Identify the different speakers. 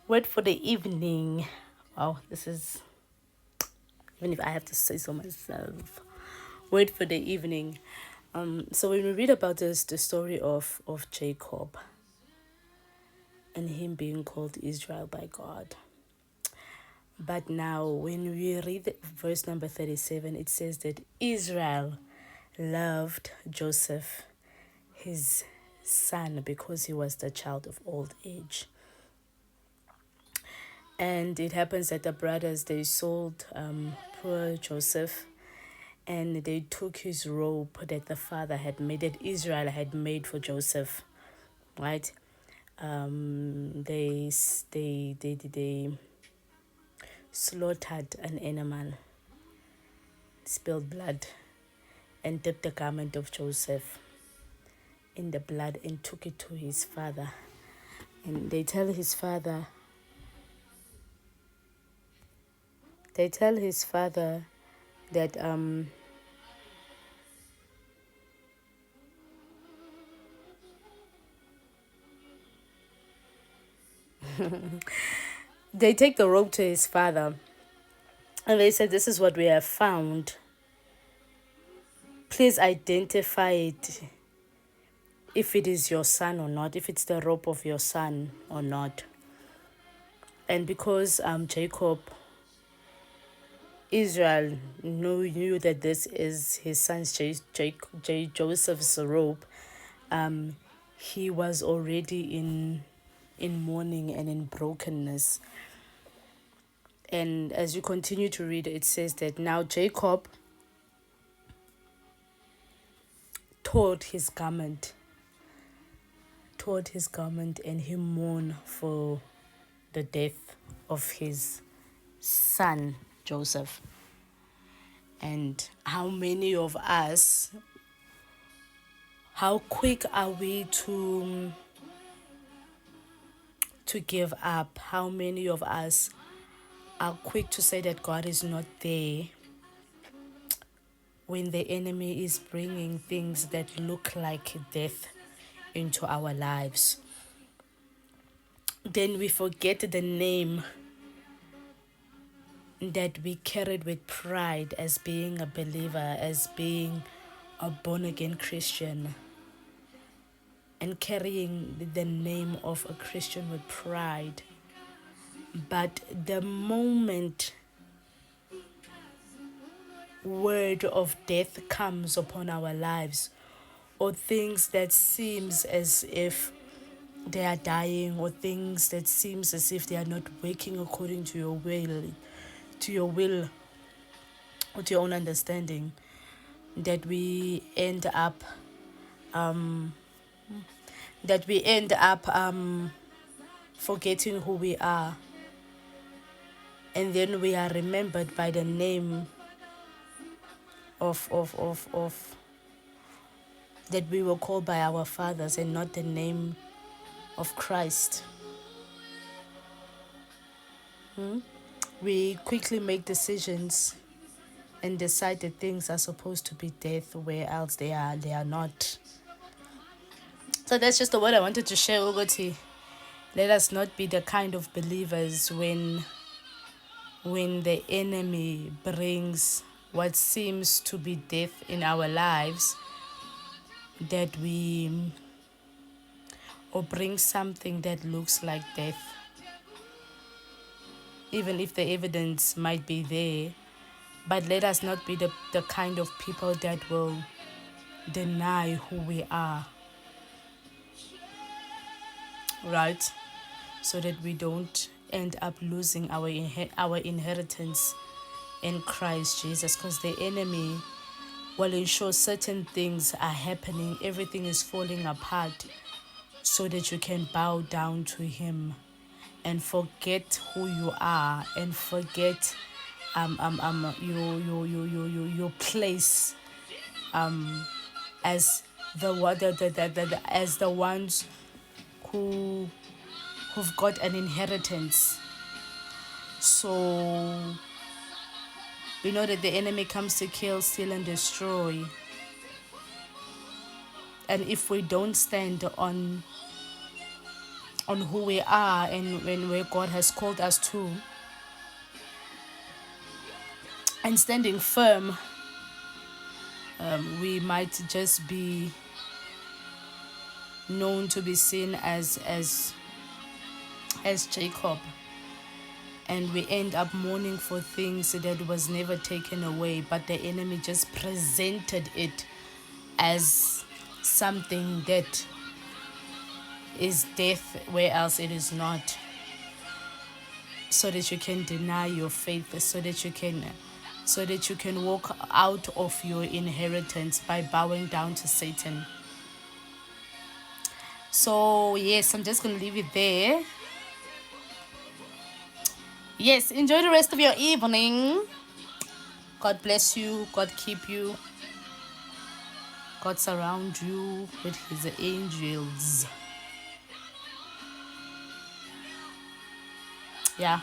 Speaker 1: Word for the evening. Wow, this is, even if I have to say so myself. Word for the evening. So when we read about this, the story of Jacob and him being called Israel by God. But now, when we read verse number 37, it says that Israel loved Joseph, his son, because he was the child of old age. And it happens that the brothers, they sold poor Joseph, and they took his robe that the father had made, that Israel had made for Joseph, right? They slaughtered an animal, spilled blood, and dipped the garment of Joseph in the blood and took it to his father. And they tell his father that they take the robe to his father, and they said, "This is what we have found. Please identify it, if it is your son or not, if it's the robe of your son or not." And because Jacob, Israel knew that this is his son's Joseph's robe, he was already in mourning and in brokenness. And as you continue to read, it says that now Jacob tore his garment, and he mourned for the death of his son Joseph. And how many of us, how quick are we to give up? How many of us are quick to say that God is not there when the enemy is bringing things that look like death into our lives? Then we forget the name that we carried with pride as being a believer, as being a born-again Christian, and carrying the name of a Christian with pride. But the moment word of death comes upon our lives, or things that seems as if they are dying, or things that seems as if they are not working according to your will or to your own understanding, that we end up forgetting who we are, and then we are remembered by the name of that we were called by our fathers, and not the name of Christ. We quickly make decisions and decide that things are supposed to be death where else they are not. So that's just the word I wanted to share, Ugoti. Let us not be the kind of believers when the enemy brings what seems to be death in our lives, that we, or bring something that looks like death, even if the evidence might be there. But let us not be the kind of people that will deny who we are, right? So that we don't end up losing our inheritance in Christ Jesus, because the enemy will ensure certain things are happening, everything is falling apart, so that you can bow down to him and forget who you are, and forget your place as the ones who've got an inheritance. So we know that the enemy comes to kill, steal, and destroy. And if we don't stand on on who we are and where God has called us to, and standing firm, we might just be known to be seen as Jacob, and we end up mourning for things that was never taken away, but the enemy just presented it as something that is death where else it is not, so that you can deny your faith, so that you can walk out of your inheritance by bowing down to Satan. So yes, I'm just gonna leave it there. Yes, enjoy the rest of your evening. God bless you, God keep you, God surround you with his angels. Yeah.